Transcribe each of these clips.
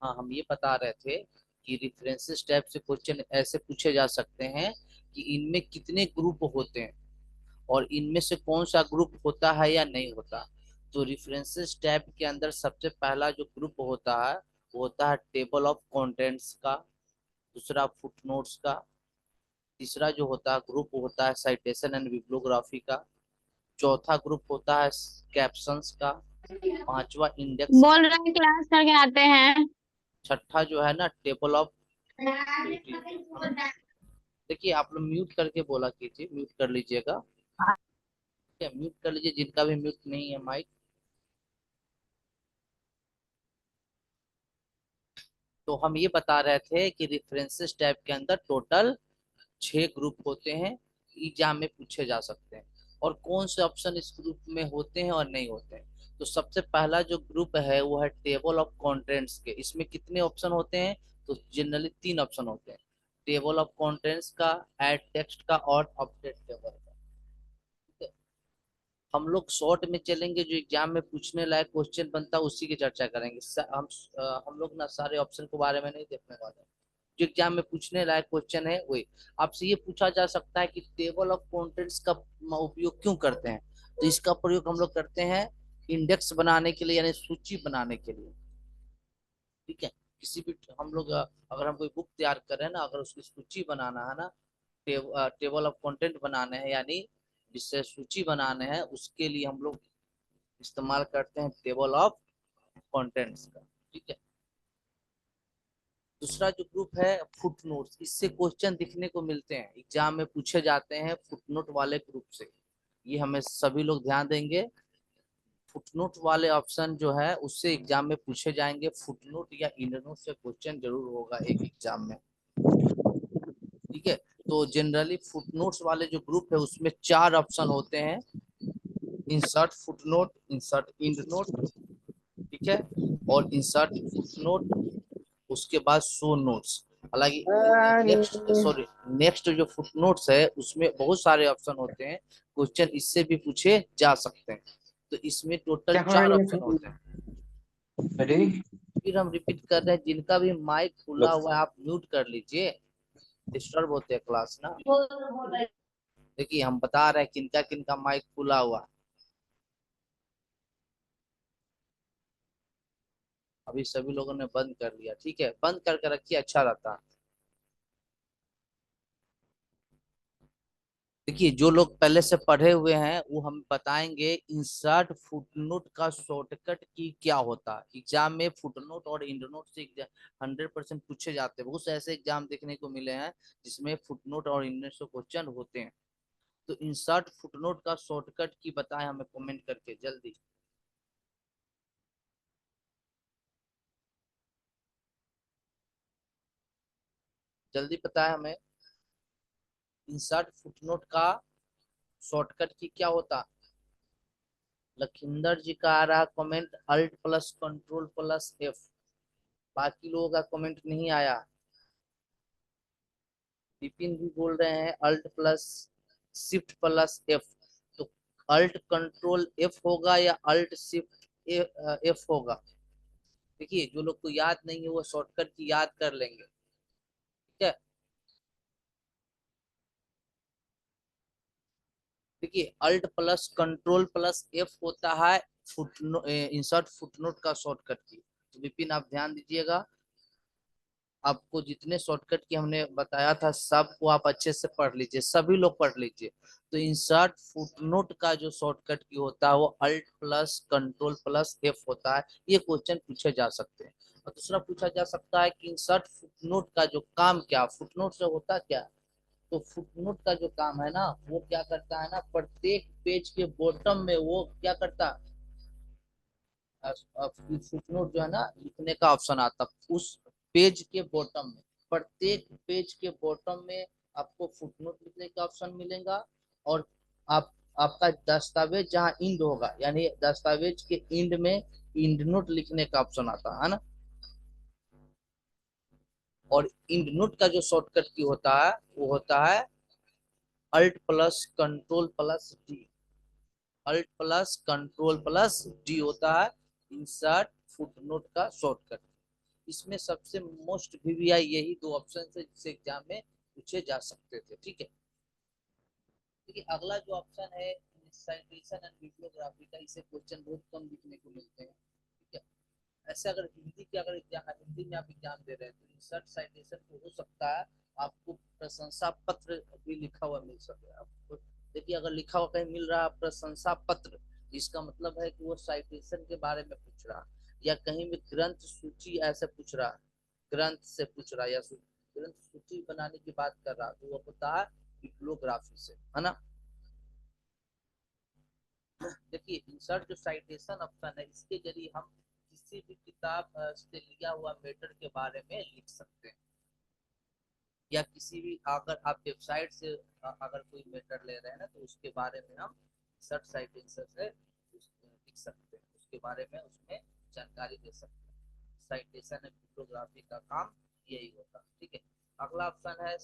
हाँ, हम ये बता रहे थे कि रेफरेंसेस टाइप से क्वेश्चन ऐसे पूछे जा सकते हैं कि इनमें कितने ग्रुप होते हैं और इनमें से कौन सा ग्रुप होता है या नहीं होता। तो रेफरेंसेस टाइप के अंदर सबसे पहला जो ग्रुप होता है वो होता है टेबल ऑफ कंटेंट्स का, दूसरा फुटनोट्स का, तीसरा जो होता है ग्रुप होता है साइटेशन एंड बिब्लियोग्राफी का, चौथा ग्रुप होता है कैप्शंस का, पांचवा इंडेक्स, बोल रहे हैं क्लास करके आते हैं। छठा जो है ना टेबल ऑफ देखिए आप लोग म्यूट करके बोला कीजिए, म्यूट कर लीजिएगा। ठीक है, म्यूट कर लीजिए जिनका भी म्यूट नहीं है माइक। तो हम ये बता रहे थे कि रेफरेंसेस टाइप के अंदर टोटल 6 ग्रुप होते हैं, एग्जाम में पूछे जा सकते हैं। और कौन से ऑप्शन इस ग्रुप में होते हैं और नहीं होते हैं। तो सबसे पहला जो ग्रुप है वो है टेबल ऑफ कंटेंट्स के। इसमें कितने ऑप्शन होते हैं, तो जनरली 3 ऑप्शन होते हैं, टेबल ऑफ कंटेंट्स का, ऐड टेक्स्ट का और अपडेट टेबल का। ठीक है, हम लोग शॉर्ट में चलेंगे, जो एग्जाम में पूछने लायक क्वेश्चन बनता है उसी की चर्चा करेंगे। हम लोग ना सारे ऑप्शन के बारे में नहीं देखने वाले हैं। जो एग्जाम में पूछने लायक क्वेश्चन है वही आपसे ये पूछा जा सकता है कि टेबल ऑफ कंटेंट्स का उपयोग क्यों करते हैं। तो इसका प्रयोग हम लोग करते हैं इंडेक्स बनाने के लिए, यानी सूची बनाने के लिए। ठीक है, किसी भी हम लोग अगर हम कोई बुक तैयार कर रहे हैं ना, अगर उसकी सूची बनाना है ना, टेबल ऑफ कंटेंट बनाने हैं, यानी जिससे सूची बनाने हैं, उसके लिए हम लोग इस्तेमाल करते हैं टेबल ऑफ कंटेंट्स का। ठीक है, दूसरा जो ग्रुप है फुटनोट्स, इससे क्वेश्चन दिखने को मिलते हैं, एग्जाम में पूछे जाते हैं फुटनोट वाले ग्रुप से। ये हमें सभी लोग ध्यान देंगे, फुटनोट वाले ऑप्शन जो है उससे एग्जाम में पूछे जाएंगे। फुटनोट या इंडनोट से क्वेश्चन जरूर होगा एक एग्जाम में। ठीक है, तो जनरली फुटनोट्स वाले जो ग्रुप है उसमें 4 ऑप्शन होते हैं, insert footnote, insert end note, ठीक है, और इंसर्ट फुटनोट, उसके बाद शो नोट्स। हालांकि नेक्स्ट जो फुटनोट्स है उसमें बहुत सारे ऑप्शन होते हैं, क्वेश्चन इससे भी पूछे जा सकते हैं। तो इसमें टोटल क्या खा 4 ऑप्शन रही होते हैं। है? अरे फिर हम रिपीट कर रहे हैं, जिनका भी माइक खुला हुआ है आप म्यूट कर लीजिए, डिस्टर्ब होते हैं क्लास ना। देखिए हम बता रहे हैं किनका किनका माइक खुला हुआ है। अभी सभी लोगों ने बंद कर लिया, ठीक है, बंद करके रखिए, अच्छा रहता है। देखिए जो लोग पहले से पढ़े हुए हैं वो हम बताएंगे इंसर्ट फुटनोट का शॉर्टकट की क्या होता है। एग्जाम में फुटनोट और इंडनोट से 100% पूछे जाते हैं, बहुत से ऐसे एग्जाम देखने को मिले हैं जिसमें फुटनोट और इंडनोट से क्वेश्चन होते हैं। तो इंसर्ट फुटनोट का शॉर्टकट की बताएं हमें कमेंट करके जल्दी। जल्दी बताएं हमें, इंसर्ट फुटनोट का शॉर्टकट की क्या होता। लखिंदर जी का आ रहा comment alt plus control plus F, बाकी लोगों का कमेंट नहीं आया। विपिन भी बोल रहे हैं alt plus shift plus F. तो अल्ट कंट्रोल एफ होगा या अल्ट शिफ्ट एफ होगा। देखिए जो लोग को याद नहीं है वो शॉर्टकट की याद कर लेंगे। ठीक है, देखिए alt plus control plus F होता है इंसर्ट फुटनोट का शॉर्टकट की। तो विपिन आप ध्यान दीजिएगा, आपको जितने शॉर्टकट की हमने बताया था सबको आप अच्छे से पढ़ लीजिए, सभी लोग पढ़ लीजिए। तो इंसर्ट फुटनोट का जो शॉर्टकट की होता है वो alt plus control plus F होता है। ये क्वेश्चन पूछे जा सकते हैं। और दूसरा पूछा जा सकता है कि इंसर्ट फुटनोट का जो काम क्या, फुटनोट से होता क्या। तो फुटनोट का जो काम है ना वो क्या करता है ना, प्रत्येक पेज के बॉटम में वो क्या करता, फुटनोट जो है ना लिखने का ऑप्शन आता, उस पेज के बॉटम में, प्रत्येक पेज के बॉटम में आपको फुटनोट लिखने का ऑप्शन मिलेगा। और आप आपका दस्तावेज जहाँ इंड होगा, यानी दस्तावेज के इंड में इंड नोट लिखने का ऑप्शन आता है ना। और इंड नोट का जो शॉर्टकट की होता है वो होता है alt plus control plus D, alt plus control plus D होता है इंसर्ट फुटनोट का शॉर्टकट। इसमें सबसे मोस्ट वीवीआई यही दो ऑप्शन है जिससे एग्जाम में पूछे जा सकते थे। ठीक है, देखिए अगला जो ऑप्शन है साइटेशन एंड बिब्लियोग्राफी का, इसे क्वेश्चन बहुत कम लिखने को मिलते हैं। ठीक है, ऐसे अगर हिंदी की अगर हिंदी में आप एग्जाम दे रहे हैं तो इंसर्ट साइटेशन तो हो सकता है आपको प्रशंसा पत्र भी लिखा हुआ मिल सके आपको। देखिए अगर लिखा हुआ कहीं मिल रहा है प्रशंसा पत्र, इसका मतलब है कि वो साइटेशन के बारे में पूछ रहा, या कहीं भी ग्रंथ सूची ऐसे पूछ रहा, ग्रंथ से पूछ रहा, या ग्रंथ सूची बनाने की बात कर रहा, तो वो होता है बिब्लियोग्राफी से, है ना। देखिए इंसर्ट जो साइटेशन ऑप्शन है, इसके जरिए हम किसी भी किताब से लिया हुआ मैटर के बारे में लिख सकते हैं, या किसी भी अगर आप वेबसाइट से अगर कोई मैटर ले रहे हैं ना तो उसके बारे में हम इंसर्ट साइटेशन से लिख सकते हैं, उसके बारे में उसमें जानकारी दे सकते हैं। साइटेशन एंड बिब्लियोग्राफी का काम यही होता है। ठीक है, अगला ऑप्शन है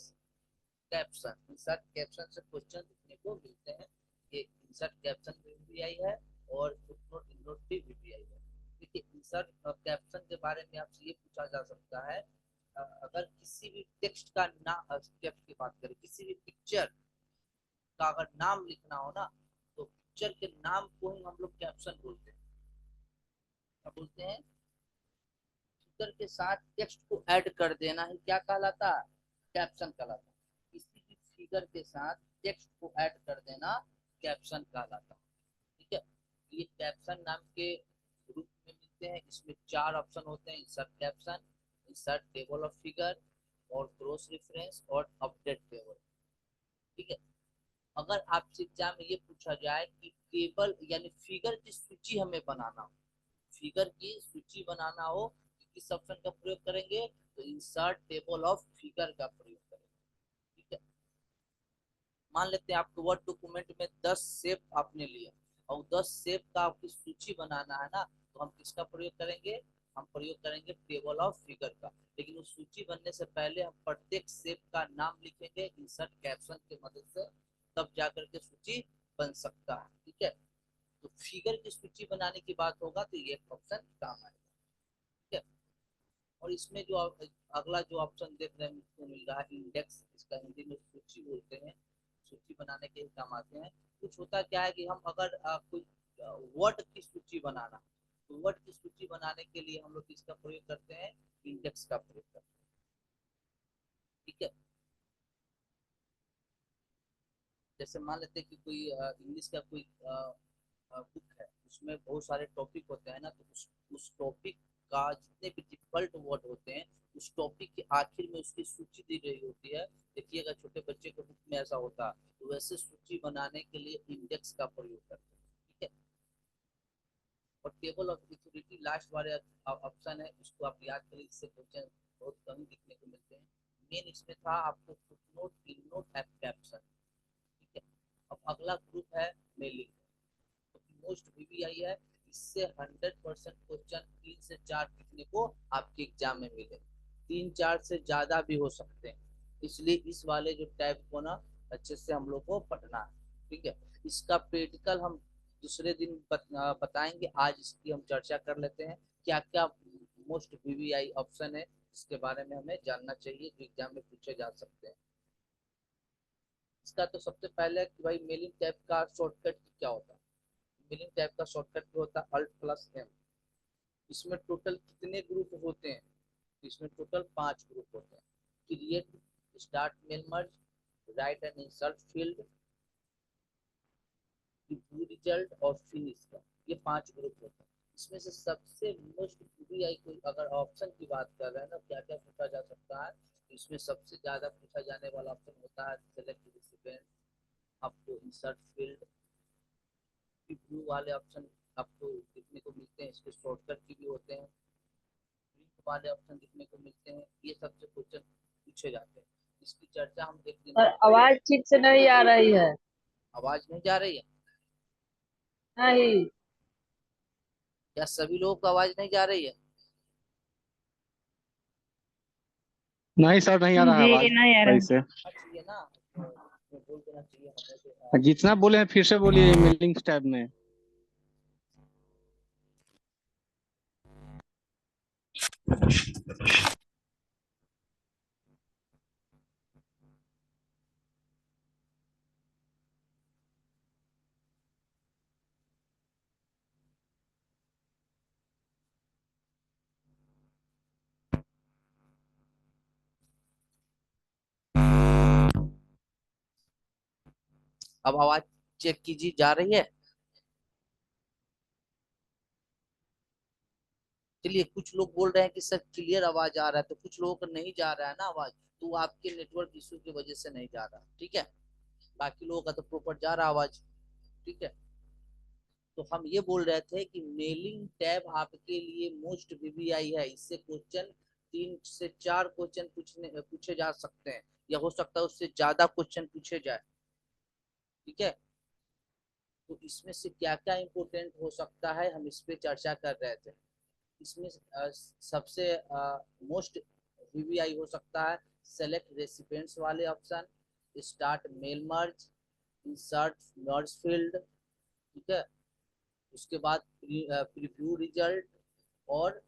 कैप्शन। इंसर्ट कैप्शन से क्वेश्चन लिखने को मिलते हैं। ये इंसर्ट कैप्शन भी आई है और फुटनोट इंडनोट भी आई है। देखिए इंसर्ट कैप्शन के बारे में आपसे ये पूछा जा सकता है, अगर किसी भी टेक्स्ट का नाम, टेक्स्ट की बात करें, किसी भी पिक्चर का अगर नाम लिखना हो ना, तो पिक्चर के नाम को ही हम लोग कैप्शन बोलते हैं। क्या बोलते हैं? फिगर के साथ टेक्स्ट को ऐड कर देना ही क्या कहलाता है? कैप्शन कहलाता है। किसी भी फिगर के साथ टेक्स्ट को ऐड कर देना कैप्शन कहलाता है। ठीक है, ये कैप्शन नाम के रूप में मिलते हैं। इसमें 4 ऑप्शन होते हैं: insert caption, insert table of figure, और क्रॉस रेफरेंस, और अपडेट टेबल। ठीक है, अगर आपसे एग्जाम में ये पूछा जाए कि टेबल यानी फिगर की सूची हमें बनाना हो, फिगर की सूची बनाना हो, तो किस ऑप्शन का प्रयोग करेंगे? तो इंसर्ट टेबल ऑफ फिगर का प्रयोग करेंगे। ठीक है, मान लेते हैं आपके वर्ड डॉक्यूमेंट में 10 शेप आपने लिया और 10 शेप का आपकी सूची बनाना है ना, तो हम किसका प्रयोग करेंगे? हम प्रयोग करेंगे टेबल ऑफ फिगर का। लेकिन उस सूची बनने से पहले हम प्रत्येक शेप का नाम लिखेंगे इंसर्ट कैप्शन की मदद से, तब जाकर के सूची बन सकता है। ठीक है, तो फिगर की सूची बनाने की बात होगा तो ये ऑप्शन काम आएगा। ठीक है, और इसमें जो अगला जो ऑप्शन देखने को मिल रहा है इंडेक्स, इसका हिंदी में सूची बोलते हैं, सूची बनाने के काम आते हैं। कुछ होता क्या है कि हम अगर कोई वर्ड की सूची बनाना, तो वर्ड की सूची बनाने के लिए हम लोग किसका प्रयोग करते हैं? इंडेक्स का प्रयोग करते हैं। ठीक है, जैसे मान लेते हैं कि कोई इंग्लिश का कोई बुक है, उसमें बहुत सारे टॉपिक होते हैं ना, तो उस टॉपिक का जितने भी डिफॉल्ट वर्ड होते हैं, उस टॉपिक के आखिर में उसकी सूची दी गई होती है। देखिएगा छोटे बच्चे के बुक में ऐसा होता है, तो वैसे सूची बनाने के लिए इंडेक्स का प्रयोग करते हैं। ठीक है, और टेबल ऑफ अथॉरिटी लास्ट वाले ऑप्शन है, इसको आप याद करिए, इससे क्वेश्चन बहुत कम दिखने को मिलते हैं। मेन इसमें था आपको फुटनोट, इंडनोट, कैप्शन। ठीक है, अब अगला ग्रुप है मेलिंग, मोस्ट वीवीआई है। इससे 100% क्वेश्चन 3 से 4 लिखने को आपके एग्जाम में मिले, 3-4 से ज्यादा भी हो सकते हैं। इसलिए इस वाले जो टाइप को ना अच्छे से हम लोग को पढ़ना है। ठीक है, इसका प्रैक्टिकल हम दूसरे दिन बताएंगे। आज इसकी हम चर्चा कर लेते हैं क्या क्या मोस्ट वीवीआई ऑप्शन है जिसके बारे में हमें जानना चाहिए, जो एग्जाम में पूछे जा सकते हैं। इसका तो सबसे पहले कि भाई मेलिंग टाइप का शॉर्टकट क्या होता है? मेलिंग टाइप का शॉर्टकट भी होता है Alt+M। इसमें टोटल कितने ग्रुप होते हैं? इसमें टोटल 5 ग्रुप होते हैं: create, start mail merge, write and insert field, view result, और फिनिश का। ये 5 ग्रुप होते हैं। इसमें से सबसे मोस्ट वीवीआई कोई अगर ऑप्शन की बात कर रहे हैं ना, क्या क्या पूछा जा सकता है, इसमें सबसे ज्यादा पूछा जाने वाला ऑप्शन होता है सेलेक्ट रिसिपेंट, आपको इंसर्ट फील्ड, व्यू वाले ऑप्शन आपको देखने को मिलते हैं। इसके शॉर्टकट की भी होते हैं, प्रिंट वाले ऑप्शन देखने को मिलते हैं। ये सबसे क्वेश्चन पूछे जाते हैं, इसकी चर्चा हम एक दिन और आवाज ठीक से नहीं आ रही है। आवाज नहीं जा रही है? नहीं। क्या सभी लोगों को आवाज नहीं जा रही है? नहीं सर, नहीं आ रहा है जी आवाज नहीं आ सही रहा। से। चाहिए ना, तो बोल देना चाहिए हमें जितना बोले हैं फिर से बोलिए मेलिंग टैब में। अब आवाज चेक कीजिए, जा रही है? चलिए, कुछ लोग बोल रहे हैं कि सर क्लियर आवाज आ रहा है, तो कुछ लोगों का नहीं जा रहा है ना आवाज, तो आपके नेटवर्क इशू की वजह से नहीं जा रहा। ठीक है, बाकी लोगों का तो प्रॉपर जा रहा आवाज। ठीक है, तो हम ये बोल रहे थे कि मेलिंग टैब आपके लिए मोस्ट वीवीआई है। इससे क्वेश्चन 3 से 4 क्वेश्चन पूछे जा सकते हैं, या हो सकता है उससे ज्यादा क्वेश्चन पूछे जाए। ठीक है, तो इसमें से क्या क्या इंपोर्टेंट हो सकता है, हम इस पे चर्चा कर रहे थे। इसमें सबसे मोस्ट वीवीआई हो सकता है सेलेक्ट रेसिपिएंट्स वाले option, start mail merge, insert merge field. ठीक है, उसके बाद प्रीव्यू रिजल्ट, और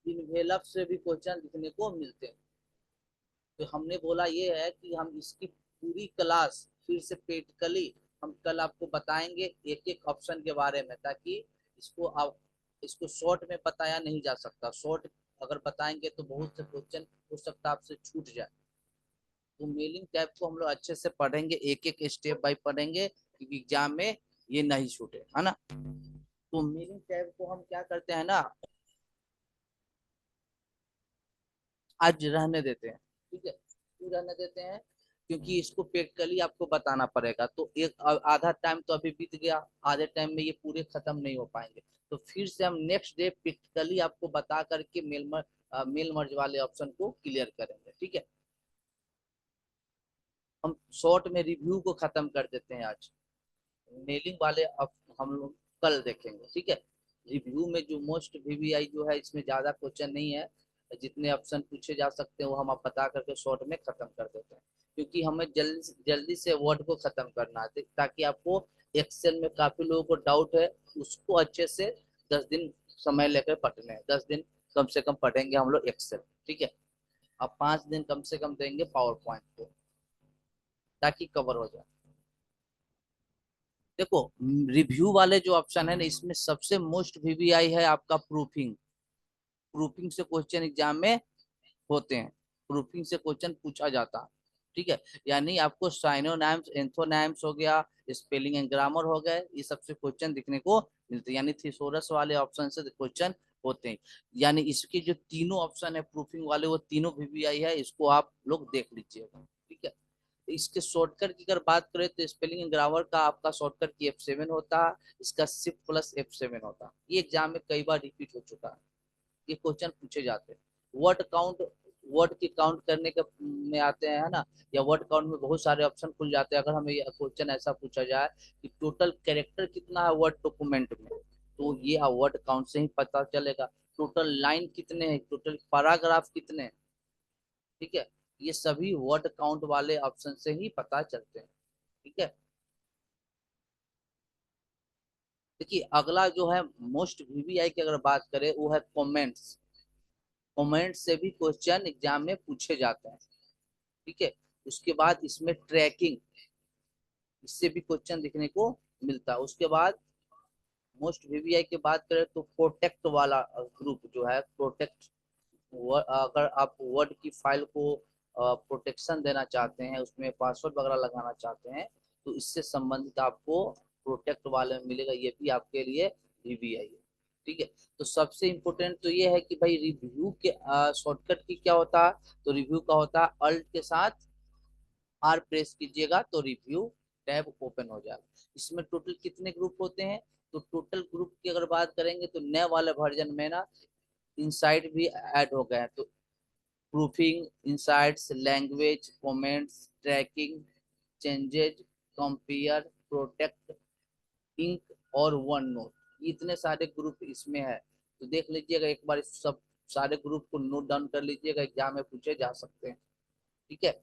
इनवेलप से भी क्वेश्चन लिखने को मिलते हैं। तो हमने बोला ये है कि हम इसकी पूरी क्लास फिर से प्रैक्टिकली हम कल आपको बताएंगे एक एक ऑप्शन के बारे में, ताकि इसको शॉर्ट में बताया नहीं जा सकता। शॉर्ट अगर बताएंगे तो बहुत से क्वेश्चन हो सकता है आपसे छूट जाए। तो मेलिंग टैब को हम लोग अच्छे से पढ़ेंगे, एक एक स्टेप बाय पढ़ेंगे, क्योंकि एग्जाम में ये नहीं छूटे, है ना। तो मेलिंग टैब को हम क्या करते हैं ना, आज रहने देते हैं। ठीक है, क्यों रहने देते हैं? क्योंकि इसको प्रैक्टिकली आपको बताना पड़ेगा। तो एक आधा टाइम तो अभी बीत गया, आधे टाइम में ये पूरे खत्म नहीं हो पाएंगे। तो फिर से हम नेक्स्ट डे प्रैक्टिकली आपको बता करके मेल मर्ज वाले ऑप्शन को क्लियर करेंगे। ठीक है, हम शॉर्ट में रिव्यू को खत्म कर देते हैं आज। मेलिंग वाले अब हम लोग कल देखेंगे। ठीक है, रिव्यू में जो मोस्ट वीवीआई जो है, इसमें ज्यादा क्वेश्चन नहीं है, जितने ऑप्शन पूछे जा सकते हैं वो हम आप बता करके शॉर्ट में खत्म कर देते हैं। क्योंकि हमें जल्दी जल्दी से वर्ड को खत्म करना है, ताकि आपको एक्सेल में काफी लोगों को डाउट है, उसको अच्छे से 10 दिन समय लेकर पढ़ने हैं। 10 दिन कम से कम पढ़ेंगे हम लोग एक्सेल। ठीक है, अब 5 दिन कम से कम देंगे पावर पॉइंट को, ताकि कवर हो जाए। देखो, रिव्यू वाले जो ऑप्शन है ना, इसमें सबसे मोस्ट वीवीआई है आपका प्रूफिंग। प्रूफिंग से क्वेश्चन एग्जाम में होते हैं, प्रूफिंग से क्वेश्चन पूछा जाता है। ठीक है, यानी आपको साइनोनाइम्स, एंथोनाइम्स हो गया, स्पेलिंग एंड ग्रामर हो गए, ये सबसे क्वेश्चन दिखने को मिलते हैं। यानी थिसोरस वाले ऑप्शन से क्वेश्चन होते हैं। यानी इसके जो तीनों ऑप्शन है प्रूफिंग वाले, वो तीनों वीवीआई है, इसको आप लोग देख लीजिएगा। ठीक है, इसके शॉर्टकट की अगर बात करें तो स्पेलिंग एंड ग्रामर का आपका शॉर्टकट की F7 होता है, इसका शिफ्ट प्लस F7 होता है। ये एग्जाम में कई बार रिपीट हो चुका है, ये क्वेश्चन पूछे जाते हैं। वर्ड काउंट, वर्ड की काउंट करने के में आते हैं, है ना, या वर्ड काउंट में बहुत सारे ऑप्शन खुल जाते हैं। अगर हमें ये क्वेश्चन ऐसा पूछा जाए कि टोटल कैरेक्टर कितना है वर्ड डॉक्यूमेंट में, तो ये वर्ड काउंट से ही पता चलेगा। टोटल लाइन कितने हैं, टोटल पैराग्राफ कितने हैं। ठीक है, ये सभी वर्ड काउंट वाले ऑप्शन से ही पता चलते हैं। ठीक है, देखिए अगला जो है मोस्ट वीवीआई की अगर बात करें, वो है कमेंट्स। कमेंट से भी क्वेश्चन एग्जाम में पूछे जाते हैं। ठीक है, उसके बाद इसमें ट्रैकिंग, इससे भी क्वेश्चन दिखने को मिलता है। उसके बाद मोस्ट वीवीआई की बात करें तो प्रोटेक्ट वाला ग्रुप जो है, प्रोटेक्ट, अगर आप वर्ड की फाइल को प्रोटेक्शन देना चाहते हैं, उसमें पासवर्ड वगैरह लगाना चाहते हैं, तो इससे संबंधित आपको प्रोटेक्ट वाले में मिलेगा, ये भी आपके लिए वीवीआई है। ठीक है, तो सबसे इम्पोर्टेंट तो ये है कि भाई रिव्यू के शॉर्टकट की क्या होता है, तो रिव्यू का होता है अल्ट के साथ आर प्रेस कीजिएगा तो रिव्यू टैब ओपन हो जाएगा। इसमें टोटल कितने ग्रुप होते हैं, तो टोटल ग्रुप की अगर बात करेंगे तो नए वाले वर्जन में ना इनसाइड भी ऐड हो गए हैं। तो proofing, insights, language, comments, tracking, changes, compare, protect, ink और वन नोट, इतने सारे ग्रुप इसमें है। तो देख लीजिएगा एक बार, इस सब सारे ग्रुप को नोट डाउन कर लीजिएगा, एग्जाम में पूछे जा सकते हैं। ठीक है,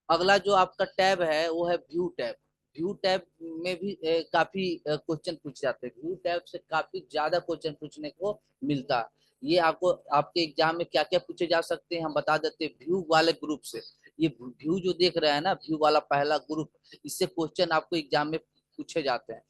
अगला जो आपका टैब है वो है व्यू टैब। व्यू टैब में भी काफी क्वेश्चन पूछ जाते हैं। व्यू टैब से काफी ज्यादा क्वेश्चन पूछने को मिलता है। ये आपको आपके एग्जाम में क्या क्या पूछे जा सकते हैं हम बता देते हैं। व्यू वाले ग्रुप से, ये व्यू जो देख रहे हैं ना, व्यू वाला पहला ग्रुप, इससे क्वेश्चन आपको एग्जाम में पूछे जाते हैं।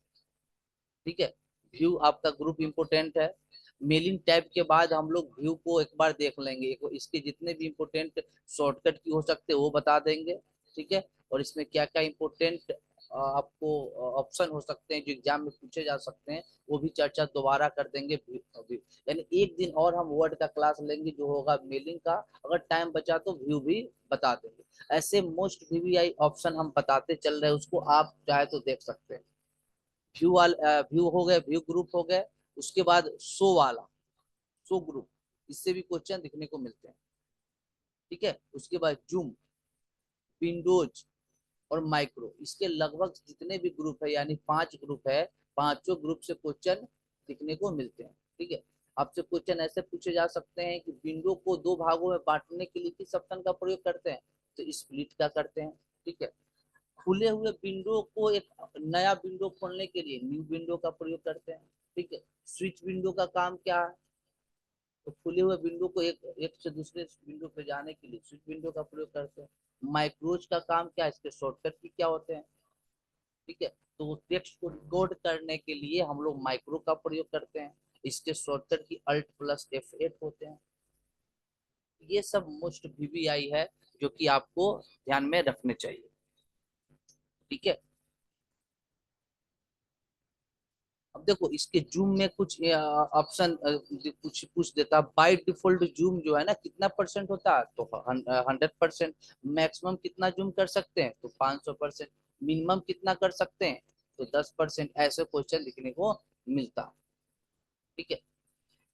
ठीक है, व्यू आपका ग्रुप इंपोर्टेंट है। मेलिंग टैब के बाद हम लोग व्यू को एक बार देख लेंगे, इसके जितने भी इंपोर्टेंट शॉर्टकट की हो सकते हैं वो बता देंगे। ठीक है, और इसमें क्या क्या इंपोर्टेंट आपको ऑप्शन हो सकते हैं जो एग्जाम में पूछे जा सकते हैं, वो भी चर्चा दोबारा कर देंगे। यानी एक दिन और हम वर्ड का क्लास लेंगे जो होगा मेलिंग का, अगर टाइम बचा तो व्यू भी बता देंगे। ऐसे मोस्ट वीवीआई ऑप्शन हम बताते चल रहे हैं, उसको आप चाहे तो देख सकते हैं। व्यू हो गए, व्यू ग्रुप हो गए। उसके बाद शो वाला, शो ग्रुप, इससे भी क्वेश्चन दिखने को मिलते हैं। ठीक है, उसके बाद जूम, विंडोज और माइक्रो, इसके लगभग जितने भी ग्रुप है, यानी 5 ग्रुप है, पांचों ग्रुप से क्वेश्चन दिखने को मिलते हैं। ठीक है, आपसे क्वेश्चन ऐसे पूछे जा सकते हैं कि विंडो को 2 भागों में बांटने के लिए किस ऑप्शन का प्रयोग करते हैं, तो स्प्लिट का करते हैं। ठीक है, खुले हुए विंडो को एक नया विंडो खोलने के लिए न्यू विंडो का प्रयोग करते हैं। ठीक है, स्विच विंडो का काम क्या है, तो खुले हुए विंडो को एक एक से दूसरे विंडो पे जाने के लिए स्विच विंडो का प्रयोग करते हैं। माइक्रोज का काम क्या है, इसके शॉर्टकट की क्या होते हैं। ठीक है, तो टेक्स्ट को डिकोड करने के लिए हम लोग माइक्रो का प्रयोग करते हैं, इसके शॉर्टकट की Alt+F8 होते हैं। ये सब मोस्ट वीवीआई है जो कि आपको ध्यान में रखने चाहिए। ठीक है, अब देखो इसके जूम में कुछ ऑप्शन कुछ पूछ देता है। बाय डिफॉल्ट जूम जो है ना कितना परसेंट होता है, तो 100%। मैक्सिमम कितना जूम कर सकते हैं, तो 500%। मिनिमम कितना कर सकते हैं, तो 10%। ऐसे क्वेश्चन लिखने को मिलता है। ठीक है,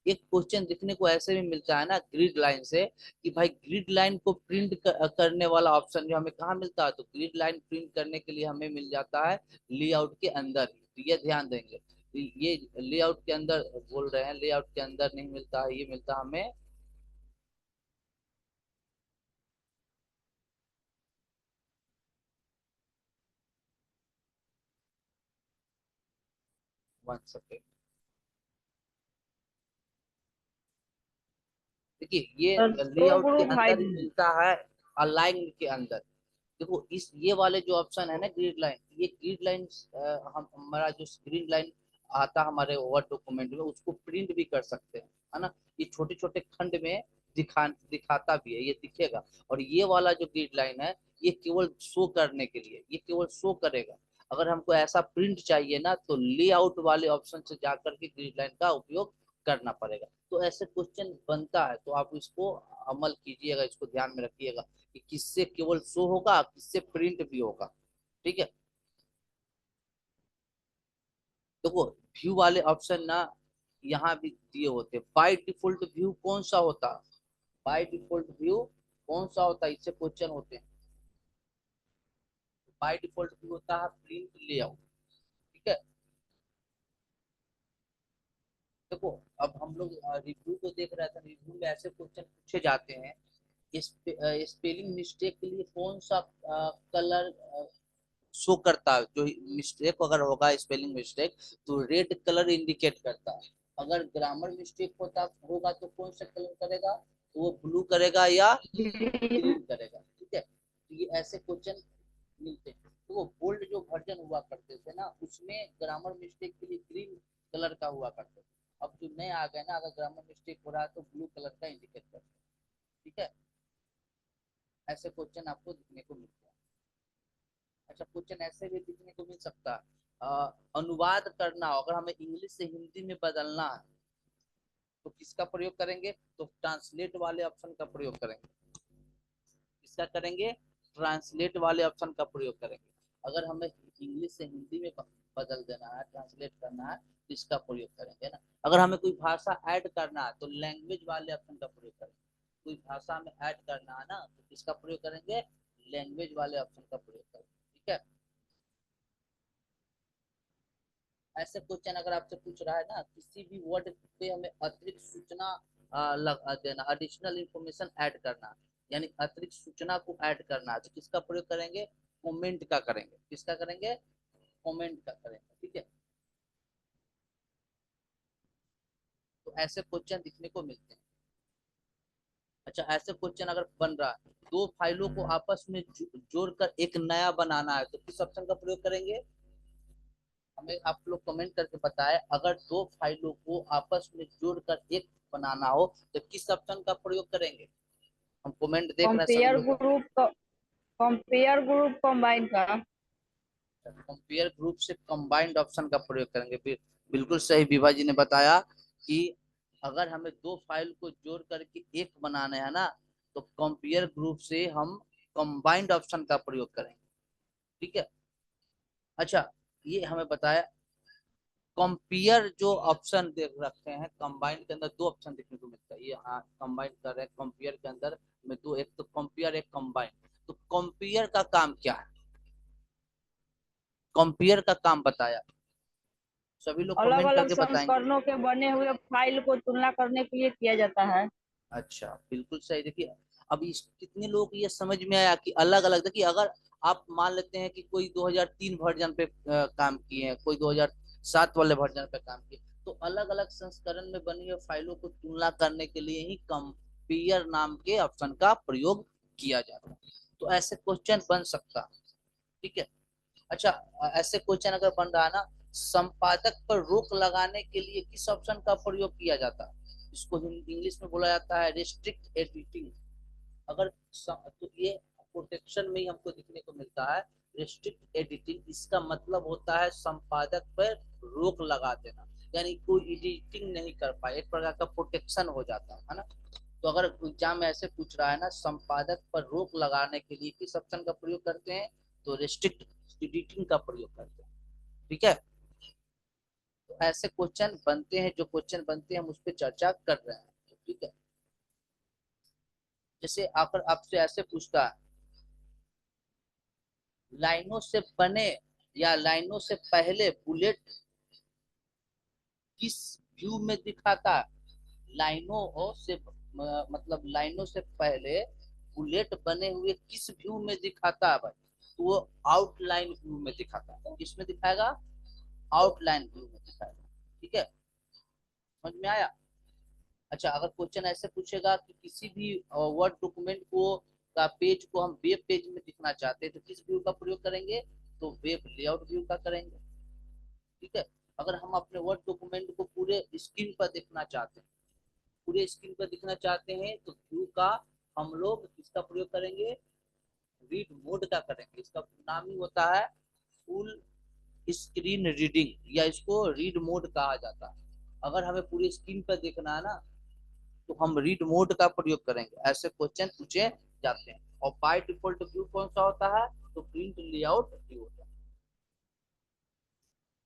एक क्वेश्चन दिखने को ऐसे भी मिलता है ना ग्रिड लाइन से, कि भाई ग्रिड लाइन को प्रिंट करने वाला ऑप्शन जो हमें कहाँ मिलता है, तो ग्रिड लाइन प्रिंट करने के लिए हमें मिल जाता है लेआउट के अंदर ही। तो ये ध्यान देंगे, तो ये लेआउट के अंदर बोल रहे हैं, लेआउट के अंदर नहीं मिलता है, ये मिलता हमें 1 सेकेंड। देखिए ये और शो लेआउट के ग्रुप अंदर ही हाइड। मिलता है, अलाइन के अंदर। देखो इस ये वाले जो ऑप्शन है ना ग्रिड लाइन, ये ग्रिड लाइन हम हमारा जो ग्रिड लाइन आता है हमारे वर्ड डॉक्यूमेंट में, उसको प्रिंट भी कर सकते हैं, है ना। ये छोटे छोटे खंड में दिखाता भी है, ये दिखेगा। और ये वाला जो ग्रिड लाइन है, ये केवल शो करने के लिए, ये केवल शो करेगा। अगर हमको ऐसा प्रिंट चाहिए ना, तो लेआउट वाले ऑप्शन से जाकर के ग्रिड लाइन का उपयोग करना पड़ेगा। तो ऐसे क्वेश्चन बनता है, तो आप इसको अमल कीजिएगा, इसको ध्यान में रखिएगा कि किससे केवल शो होगा, किससे प्रिंट भी होगा। ठीक है, देखो व्यू वाले ऑप्शन ना यहाँ भी दिए होते हैं। बाय डिफॉल्ट व्यू कौन सा होता है, बाय डिफॉल्ट व्यू कौन सा होता है, इससे क्वेश्चन होते हैं। बाय डिफॉल्ट व्यू होता है प्रिंट लेआउट। ठीक है, देखो अब हम लोग रिव्यू को देख रहे थे, रिव्यू में ऐसे क्वेश्चन पूछे जाते हैं, स्पेलिंग मिस्टेक के लिए कौन सा कलर शो करता है। जो मिस्टेक अगर होगा स्पेलिंग मिस्टेक, तो रेड कलर इंडिकेट करता है। अगर ग्रामर मिस्टेक होगा तो कौन सा कलर करेगा, तो वो ब्लू करेगा या ग्रीन करेगा। ठीक है, तो ये ऐसे क्वेश्चन मिलते हैं। तो वो बोल्ड जो वर्जन हुआ करते थे ना, उसमें ग्रामर मिस्टेक के लिए ग्रीन कलर का हुआ करते थे। अब जो नए आ गए ना, अगर ग्रामर मिस्टेक हो रहा है तो ब्लू कलर का इंडिकेट करते हैं। ठीक है, ऐसे क्वेश्चन आपको दिखने को मिलते हैं। अच्छा, क्वेश्चन ऐसे भी दिखने को मिल सकता है, अनुवाद करना हो, अगर हमें इंग्लिश से हिंदी में बदलना है, तो किसका प्रयोग करेंगे, तो ट्रांसलेट वाले ऑप्शन का प्रयोग करेंगे। किसका करेंगे, ट्रांसलेट वाले ऑप्शन का प्रयोग करेंगे। अगर हमें इंग्लिश से हिंदी में बदल देना है, ट्रांसलेट करना है, तो इसका प्रयोग करेंगे ना। अगर हमें कोई भाषा ऐड करना है, तो लैंग्वेज वाले ऑप्शन का प्रयोग करेंगे। कोई भाषा में ऐड करना है ना, तो किसका प्रयोग करेंगे, लैंग्वेज वाले ऑप्शन का प्रयोग करेंगे। ठीक है, ऐसे क्वेश्चन अगर आपसे पूछ रहा है ना, किसी भी वर्ड पे हमें अतिरिक्त सूचना देना, एडिशनल इंफॉर्मेशन ऐड करना, यानी अतिरिक्त सूचना को ऐड करना, तो किसका प्रयोग करेंगे, कमेंट का करेंगे। किसका करेंगे, कमेंट का करेंगे, ठीक है। तो ऐसे क्वेश्चन दिखने को मिलते हैं। अच्छा, ऐसे क्वेश्चन अगर बन रहा है, दो फाइलों को आपस में जोड़कर एक नया बनाना है, तो किस ऑप्शन का प्रयोग करेंगे? हमें आप लोग कमेंट करके बताएं, अगर दो फाइलों को आपस में जोड़कर एक बनाना हो तो किस ऑप्शन का प्रयोग करेंगे? हम कमेंट देख रहे हैं सभी कंपेयर लोग। ग्रुप कंपेयर ग्रुप कंबाइन का। कंपेयर ग्रुप से कंबाइंड ऑप्शन का प्रयोग करेंगे। बिल्कुल सही विभा जी ने बताया कि अगर हमें दो फाइल को जोड़ करके एक बनाना है ना, तो कंपेयर ग्रुप से हम कंबाइंड ऑप्शन का प्रयोग करेंगे, ठीक है। अच्छा, ये हमें बताया कंपेयर जो ऑप्शन देख रखते हैं, कंबाइंड के अंदर दो ऑप्शन देखने को मिलता है। ये हाँ कंबाइंड कर रहे हैं, कंपेयर के अंदर में दो, एक तो कंपेयर एक कंबाइंड। तो कंपेयर का काम क्या है? कंपेयर का काम बताया, सभी लोग अलग कमेंट अलग करके बताएंगे। संस्करणों के बने हुए फाइल को तुलना करने के लिए किया जाता है। अच्छा, बिल्कुल सही। देखिए, अब इस कितने लोग ये समझ में आया कि अलग अलग, देखिए अगर आप मान लेते हैं कि कोई 2003 वर्जन पे काम किए हैं, कोई 2007 वाले वर्जन पे काम किए, तो अलग अलग संस्करण में बनी हुई फाइलों को तुलना करने के लिए ही कंपेयर नाम के ऑप्शन का प्रयोग किया जाता है। तो ऐसे क्वेश्चन बन सकता है, ठीक है। अच्छा, ऐसे क्वेश्चन अगर बन रहा है ना, संपादक पर रोक लगाने के लिए किस ऑप्शन का प्रयोग किया जाता है? इसको इंग्लिश में बोला जाता है रिस्ट्रिक्ट एडिटिंग। अगर तो ये प्रोटेक्शन में ही हमको दिखने को मिलता है रिस्ट्रिक्ट एडिटिंग। इसका मतलब होता है संपादक पर रोक लगा देना, यानी कोई एडिटिंग नहीं कर पाए, एक प्रकार का प्रोटेक्शन हो जाता है ना। तो अगर एग्जाम में ऐसे पूछ रहा है ना, संपादक पर रोक लगाने के लिए किस ऑप्शन का प्रयोग करते हैं? तो रिस्ट्रिक्ट एडिटिंग का प्रयोग करते हैं, ठीक है। तो ऐसे क्वेश्चन बनते हैं, जो क्वेश्चन बनते हैं हम उस पर चर्चा कर रहे हैं, ठीक है। जैसे आकर आपसे ऐसे पूछता है, लाइनों से बने या लाइनों से पहले बुलेट किस व्यू में दिखाता है? लाइनों से मतलब लाइनों से पहले बुलेट बने हुए किस व्यू में दिखाता है भाई? तो वो आउटलाइन व्यू में दिखाता है। किसमें दिखाएगा? आउटलाइन व्यू में दिखाएगा, ठीक है। समझ में आया? अच्छा, अगर क्वेश्चन ऐसे पूछेगा कि किसी भी वर्ड डॉक्यूमेंट को का पेज को हम वेब पेज में दिखना चाहते हैं, तो किस व्यू का प्रयोग करेंगे? तो वेब लेआउट व्यू का करेंगे, ठीक है। अगर हम अपने वर्ड डॉक्यूमेंट को पूरे स्क्रीन पर देखना चाहते हैं, पूरे स्क्रीन पर दिखना चाहते हैं, तो व्यू का हम लोग किसका प्रयोग करेंगे? रीड मोड का करेंगे। इसका नाम ही होता है फुल स्क्रीन रीडिंग, या इसको रीड मोड कहा जाता है। अगर हमें पूरी स्क्रीन पर देखना है ना, तो हम रीड मोड का प्रयोग करेंगे। ऐसे क्वेश्चन पूछे जाते हैं। और बाय डिफॉल्ट व्यू कौन सा होता है? तो प्रिंट लेआउट व्यू होता है।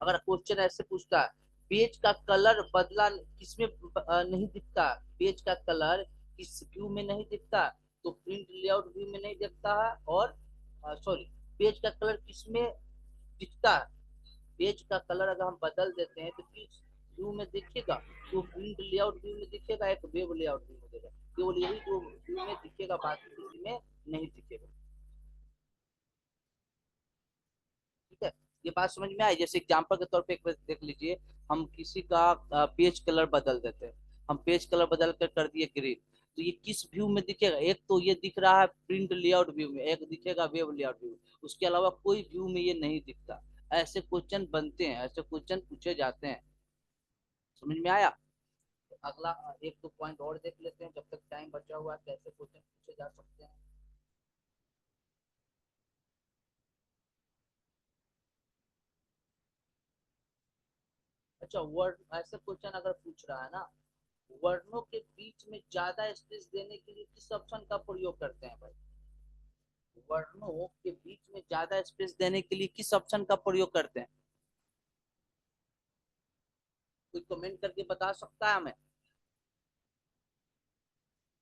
अगर क्वेश्चन ऐसे पूछता है, पेज का कलर बदला किसमें नहीं दिखता, पेज का कलर किस व्यू में नहीं दिखता, तो प्रिंट लेआउट व्यू में नहीं दिखता है। और सॉरी, पेज का कलर किसमें दिखता है? पेज का कलर अगर हम बदल देते हैं तो किस व्यू में दिखेगा? तो प्रिंट लेआउट व्यू में दिखेगा, एक वेब लेआउट व्यू में दिखेगा। केवल यही दो व्यू में दिखेगा, बाकी किसी में नहीं दिखेगा, ठीक है। ये बात समझ में आई? जैसे एग्जांपल के तौर पे एक बार देख लीजिए, हम किसी का पेज कलर बदल देते हैं, हम पेज कलर बदल कर दिए ग्रीन, तो ये किस व्यू में दिखेगा? एक तो ये दिख रहा है प्रिंट लेआउट व्यू में, एक दिखेगा वेब लेआउट व्यू में, उसके अलावा कोई व्यू में ये नहीं दिखता। ऐसे क्वेश्चन बनते हैं, ऐसे क्वेश्चन पूछे जाते हैं। समझ में आया? अगला एक दो पॉइंट और देख लेते हैं जब तक टाइम बचा हुआ है, कैसे क्वेश्चन पूछे जा सकते हैं। अच्छा, वर्ड ऐसे क्वेश्चन अगर पूछ रहा है ना, वर्णों के बीच में ज्यादा स्पेस देने के लिए किस ऑप्शन का प्रयोग करते हैं भाई? वर्णों के बीच में ज्यादा स्पेस देने के लिए किस ऑप्शन का प्रयोग करते हैं? कोई कमेंट करके बता सकता है हमें?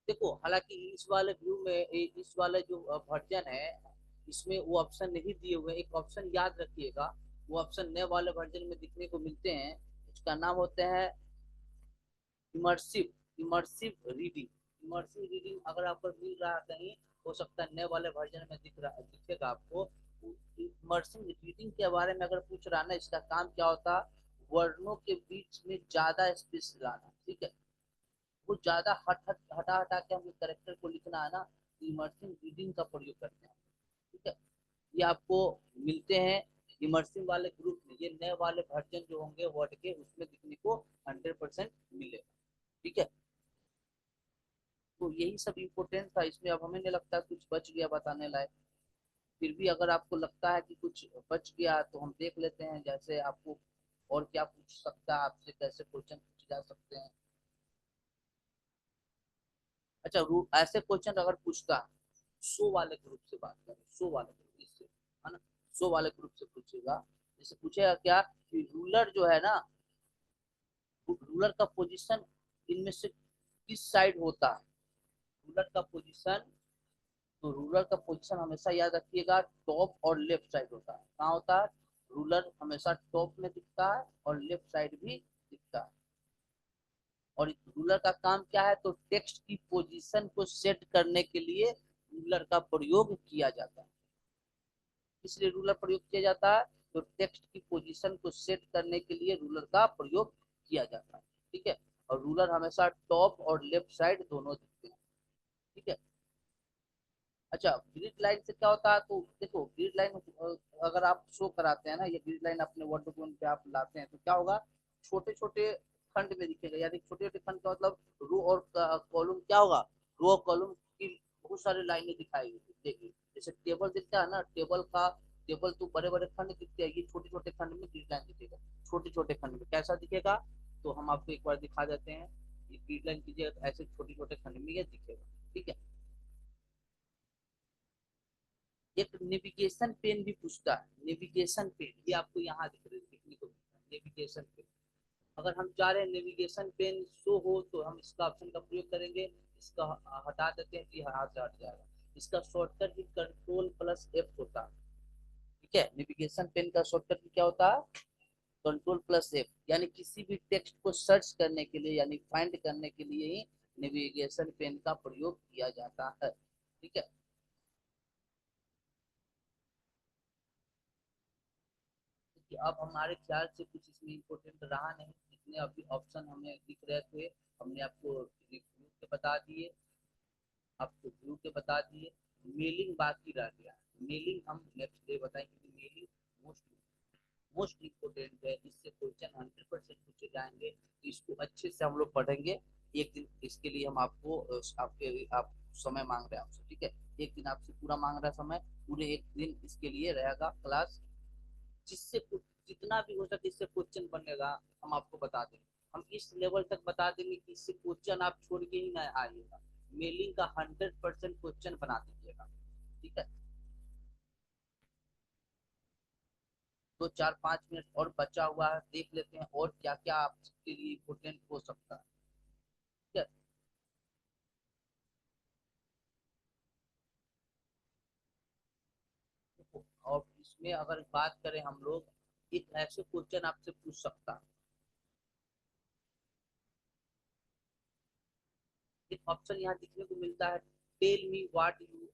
देखो, हालांकि इस वाले व्यू में इस वाले जो वर्जन है, इसमें वो ऑप्शन नहीं दिए हुए। एक ऑप्शन याद रखिएगा, वो ऑप्शन नए वाले वर्जन में दिखने को मिलते हैं। उसका नाम होता है immersive immersive reading. Immersive reading अगर आपको मिल रहा है कहीं, हो सकता है नए वाले वर्जन में दिखेगा आपको। इमर्सिव रीडिंग के बारे में अगर पूछ रहा ना, इसका काम क्या होता, वर्णों के बीच में ज्यादा स्पेस लाना, ठीक है। वो ज्यादा हटा हटा के हमें करेक्टर को लिखना है ना, इमर्सिव रीडिंग का प्रयोग करते हैं, ठीक है। ये आपको मिलते हैं इमर्सिव वाले ग्रुप में, ये नए वाले वर्जन जो होंगे वर्ड के, उसमें दिखने को 100% मिलेगा, ठीक है। तो यही सब इम्पोर्टेंट था इसमें। अब हमें नहीं लगता कुछ बच गया बताने लायक, फिर भी अगर आपको लगता है कि कुछ बच गया तो हम देख लेते हैं, जैसे आपको और क्या पूछ सकता है, आपसे कैसे क्वेश्चन पूछे जा सकते हैं। अच्छा, ऐसे क्वेश्चन अगर पूछता, सो वाले ग्रुप से बात करें, सो वाले ग्रुप इससे, है ना, सो वाले ग्रुप से पूछेगा। जैसे पूछेगा क्या कि रूलर जो है ना, रूलर का पोजीशन इनमें से किस साइड होता है, रूलर का पोजीशन, तो रूलर का पोजीशन हमेशा याद रखिएगा टॉप और लेफ्ट साइड होता है। कहाँ होता है, रूलर हमेशा टॉप में दिखता है और लेफ्ट साइड भी दिखता है। और रूलर का काम क्या है, तो टेक्स्ट की पोजीशन को सेट करने के लिए रूलर का प्रयोग किया जाता है। इसलिए रूलर प्रयोग किया जाता है, तो टेक्स्ट की पोजीशन को सेट करने के लिए रूलर का प्रयोग किया जाता है, ठीक है। और रूलर हमेशा टॉप और लेफ्ट साइड दोनों दिखते हैं, ठीक है। अच्छा, ग्रिड लाइन से क्या होता है, तो देखो ग्रिड लाइन अगर आप शो कराते हैं ना, ये ग्रिड लाइन अपने वर्ड डॉक्यूमेंट पे आप लाते हैं, तो क्या होगा, छोटे छोटे खंड में दिखेगा, यानी छोटे छोटे खंड का मतलब रो और कॉलम क्या होगा, रो और कॉलम की बहुत सारी लाइनें दिखाई देगी। जैसे टेबल दिखता है ना, टेबल तो बड़े बड़े खंड दिखते हैं, ये छोटे छोटे खंड में ग्रिड लाइन दिखेगा, छोटे छोटे खंड में कैसा दिखेगा, तो हम आपको एक बार दिखा देते हैं। ये ग्रिड लाइन कीजिएगा, ऐसे छोटे छोटे खंड में ये दिखेगा, ठीक है। एक नेविगेशन पेन भी पूछता है, नेविगेशन पेन, ये आपको यहाँ दिखने को मिलता है, नेविगेशन पेन। अगर हम चाह रहे हैं नेविगेशन पेन शो हो, तो हम इसका ऑप्शन का प्रयोग करेंगे, इसका हटा देते हैं, कि हाथ से हट जाएगा। इसका शॉर्टकट भी Ctrl+F होता है, ठीक है। नेविगेशन पेन का शॉर्टकट भी क्या होता है, Ctrl+F, यानी किसी भी टेक्स्ट को सर्च करने के लिए, यानी फाइंड करने के लिए ही नेविगेशन पेन का प्रयोग किया जाता है, ठीक है। कि अब हमारे ख्याल से कुछ इसमें इम्पोर्टेंट रहा नहीं, जितने अभी ऑप्शन हमें दिख रहे थे हमने आपको रिव्यू के बता दिए, आपको व्यू के बता दिए। मेलिंग बाकी रह गया, मेलिंग हम नेक्स्ट डे बताएंगे कि मेलिंग मोस्ट मोस्ट इम्पोर्टेंट है, इससे क्वेश्चन 100% पूछे जाएंगे, तो इसको अच्छे से हम लोग पढ़ेंगे। एक दिन इसके लिए हम आपको आप समय मांग रहे हैं आपसे, ठीक है। एक दिन आपसे पूरा मांग रहा है समय, पूरे एक दिन इसके लिए रहेगा क्लास, जिससे जितना भी हो सके इससे क्वेश्चन बनेगा हम आपको बता देंगे। हम इस लेवल तक बता देंगे कि इससे क्वेश्चन आप छोड़ के ही ना आइएगा, मेलिंग का 100% क्वेश्चन बना दीजिएगा, ठीक है। तो 4-5 मिनट और बचा हुआ है, देख लेते हैं और क्या क्या आपके लिए इम्पोर्टेंट हो सकता है, ठीक है। और इसमें अगर बात करें हम लोग, एक ऐसे क्वेश्चन आपसे पूछ सकता है, एक ऑप्शन यहाँ दिखने को मिलता है, tell me what you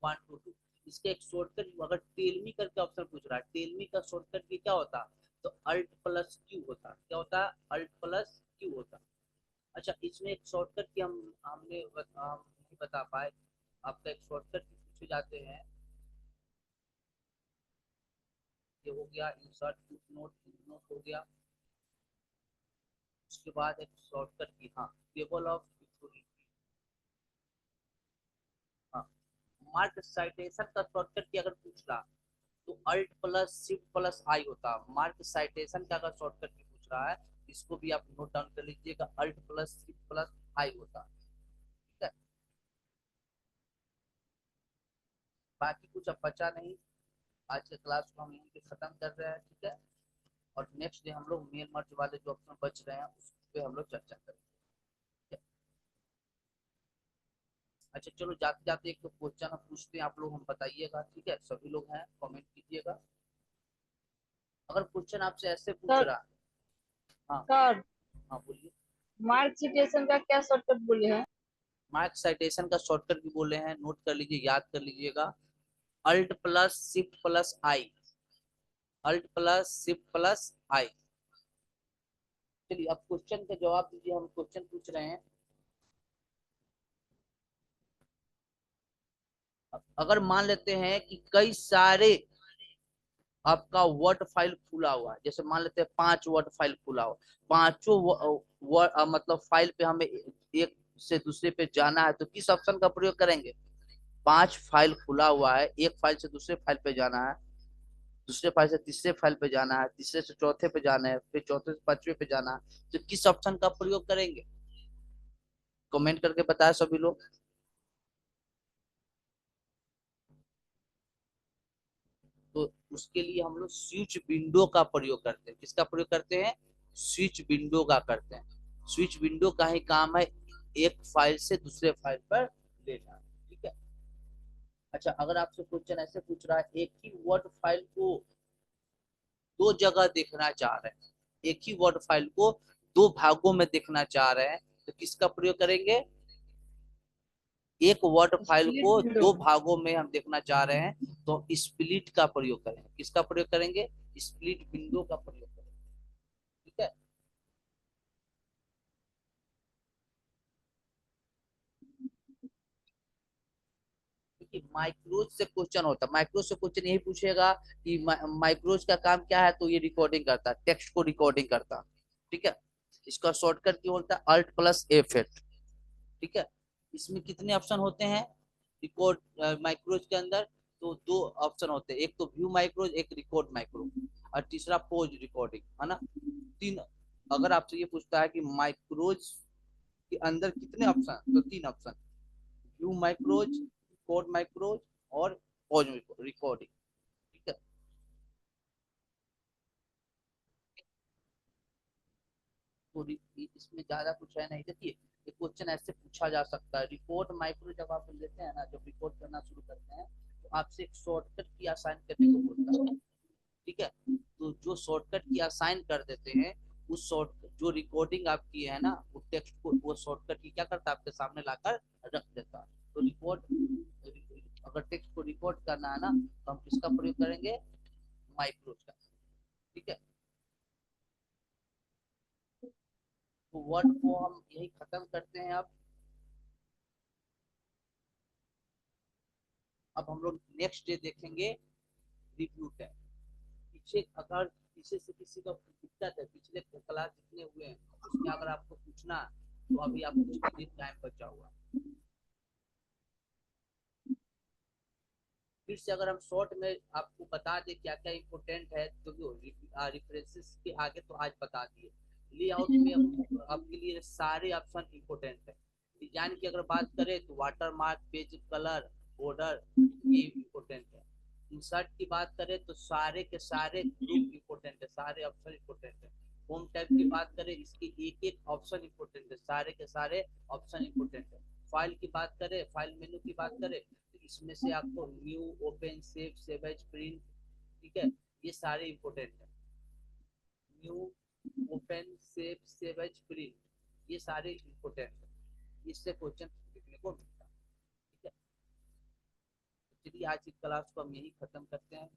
want to do. इसका एक शॉर्टकट, अगर टेल मी करके ऑप्शन पूछ रहा है, टेल मी का शॉर्टकट की क्या होता है, तो Alt+Q होता है, क्या होता है, Alt+Q होता है। अच्छा, इसमें एक शॉर्टकट की हम नहीं बता पाए, आपका एक शॉर्टकट भी पूछे जाते हैं, ये हो गया इंसर्ट फुटनोट हो गया। उसके बाद एक शॉर्टकट की, हाँ, टेबल ऑफ अथॉरिटी, हाँ। मार्क साइटेशन का शॉर्टकट की अगर पूछ रहा, तो Alt+Shift+I होता है। मार्क साइटेशन का अगर शॉर्टकट की पूछ रहा है, इसको भी आप नोट डाउन कर लीजिएगा, Alt+Shift+I होता है, ठीक है। बाकी कुछ अब बचा नहीं, आज के क्लास को हम यहीं पे खत्म कर रहे हैं, ठीक है। और नेक्स्ट डे हम लोग मेल मर्ज वाले जो ऑप्शन बच रहे हैं उस पे हम लोग चर्चा करेंगे, ठीक है। अच्छा चलो, जाते जाते एक तो क्वेश्चन हम पूछते हैं, आप लोग हम बताइएगा, ठीक है। सभी लोग हैं, कमेंट कीजिएगा अगर क्वेश्चन आपसे ऐसे पूछ सर रहा है। हाँ सर, हाँ बोलिए। मार्क सिचुएशन का क्या शॉर्टकट बोले हैं? मार्क साइटेशन का शॉर्टकट भी बोले हैं, नोट कर लीजिए, याद कर लीजिएगा, अल्ट प्लस शिफ्ट प्लस आई, अल्ट प्लस शिफ्ट प्लस आई। चलिए अब क्वेश्चन का जवाब दीजिए, हम क्वेश्चन पूछ रहे हैं। अगर मान लेते हैं कि कई सारे आपका वर्ड फाइल खुला हुआ है, जैसे मान लेते हैं 5 वर्ड फाइल खुला हुआ, पांचों मतलब फाइल पे हमें एक से दूसरे पे जाना है, तो किस ऑप्शन का प्रयोग करेंगे? 5 फाइल खुला हुआ है, एक फाइल से दूसरे फाइल पे जाना है, दूसरे फाइल से तीसरे फाइल पे जाना है, तीसरे से चौथे पे जाना है, फिर चौथे से पांचवे पे जाना है, तो किस ऑप्शन का प्रयोग करेंगे? कमेंट करके बताया सभी लोग। तो उसके लिए हम लोग स्विच विंडो का प्रयोग करते हैं। किसका प्रयोग करते हैं? स्विच विंडो का करते हैं। स्विच विंडो का ही काम है एक फाइल से दूसरे फाइल पर लेना। ठीक है। अच्छा, अगर आपसे क्वेश्चन ऐसे पूछ रहा है, एक ही वर्ड फाइल को दो जगह देखना चाह रहे हैं, एक ही वर्ड फाइल को दो भागों में देखना चाह रहे हैं, तो किसका प्रयोग करेंगे? एक वर्ड फाइल स्प्लिट को विंडो। दो भागों में हम देखना चाह रहे हैं, तो स्प्लिट का प्रयोग करेंगे। किसका प्रयोग करेंगे? स्प्लिट विंडो का प्रयोग करेंगे। ठीक है। क्योंकि माइक्रोज से क्वेश्चन होता है, माइक्रोज से क्वेश्चन यही पूछेगा कि माइक्रोज का काम क्या है, तो ये रिकॉर्डिंग करता है, टेक्स्ट को रिकॉर्डिंग करता है। ठीक है। इसका शॉर्टकट क्या होता है? Alt plus F8। ठीक है। इसमें कितने ऑप्शन होते हैं रिकॉर्ड माइक्रोज के अंदर? तो दो ऑप्शन होते हैं, एक तो व्यू माइक्रोज, एक रिकॉर्ड माइक्रो, और तीसरा पोज रिकॉर्डिंग, है ना? तीन। अगर आपसे ये पूछता है कि माइक्रोज के अंदर कितने ऑप्शन, तो 3 ऑप्शन, व्यू माइक्रोज, रिकॉर्ड माइक्रोज और पोज रिकॉर्डिंग। ठीक है। तो इसमें ज्यादा कुछ है नहीं। देखिए, ये क्वेश्चन ऐसे पूछा जा सकता है। रिकॉर्ड माइक्रो जब आप लेते हैं ना, जब रिकॉर्ड करना शुरू करते हैं, तो आपसे एक शॉर्टकट की असाइन करने को बोलता है। ठीक है। तो जो शॉर्टकट की असाइन कर देते हैं, उस शॉर्ट जो रिकॉर्डिंग आप किए है ना, वो टेक्स्ट को वो शॉर्टकट की क्या करता है? आपके सामने लाकर रख देता है। तो रिकॉर्ड, अगर टेक्स्ट को रिकॉर्ड करना है ना, तो हम किसका प्रयोग करेंगे? माइक्रोज का। ठीक है। तो वर्ड को हम यही खत्म करते हैं। अब हम लोग नेक्स्ट डे देखेंगे रिव्यू टैब। पीछे अगर पीछे से किसी का दिक्कत है, पिछले क्लास जितने हुए हैं उसमें अगर आपको पूछना, तो अभी आप कुछ कीजिए, टाइम बचा हुआ। फिर से अगर हम शॉर्ट में आपको बता दें क्या क्या इम्पोर्टेंट है, क्योंकि रेफरेंसेस के आगे तो आज बता दिए। लेआउट में आपके लिए सारे ऑप्शन इम्पोर्टेंट है। डिजाइन की अगर बात करें तो water mark, page colour, border, ये इम्पोर्टेंट है। इंसर्ट की बात करें तो सारे के सारे ग्रुप इम्पोर्टेंट है, सारे ऑप्शन इम्पोर्टेंट है। होम टैब की बात करें, इसकी एक एक ऑप्शन इम्पोर्टेंट है, सारे के सारे ऑप्शन इम्पोर्टेंट है। फाइल की बात करें, फाइल मेनू की बात करें, तो इसमें से आपको new, open, save, save as, print, ठीक है, ये सारे इम्पोर्टेंट है। New, open, save, save as, print, ये सारे इम्पोर्टेंट है। इससे क्वेश्चन लिखने को मिलता है। ठीक है। चलिए आज की क्लास को हम यही खत्म करते हैं।